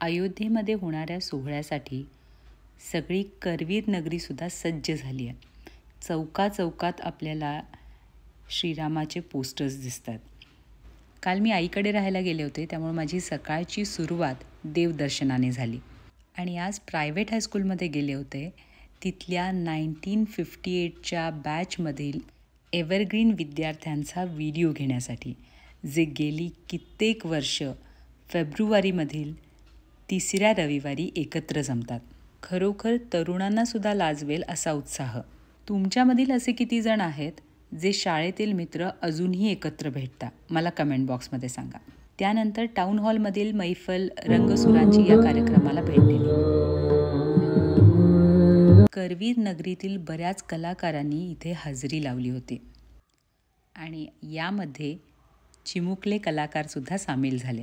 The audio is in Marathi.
अयोध्येमध्ये होणाऱ्या सोहळ्यासाठी सगळी करवीर नगरीसुद्धा सज्ज झाली आहे. चौकाचौकात आपल्याला श्रीरामाचे पोस्टर्स दिसतात. काल मी आईकडे राहायला गेले होते, त्यामुळे माझी सकाळची सुरुवात देवदर्शनाने झाली. आणि आज प्रायव्हेट हायस्कूलमध्ये गेले होते. तिथल्या 1958च्या बॅचमधील एव्हरग्रीन विद्यार्थ्यांचा व्हिडिओ घेण्यासाठी, जे गेली कित्येक वर्ष फेब्रुवारीमधील 3ऱ्या रविवारी एकत्र जमतात. खरोखर तरुणांनासुद्धा लाजवेल असा उत्साह. तुमच्यामधील असे किती जण आहेत जे शाळेतील मित्र अजूनही एकत्र भेटता? मला कमेंट बॉक्समध्ये सांगा. त्यानंतर टाऊन हॉलमधील मैफल रंगसुरांची या कार्यक्रमाला भेट दिली. करवीर नगरीतील बऱ्याच कलाकारांनी इथे हजेरी लावली होती आणि यामध्ये चिमुकले कलाकारसुद्धा सामील झाले.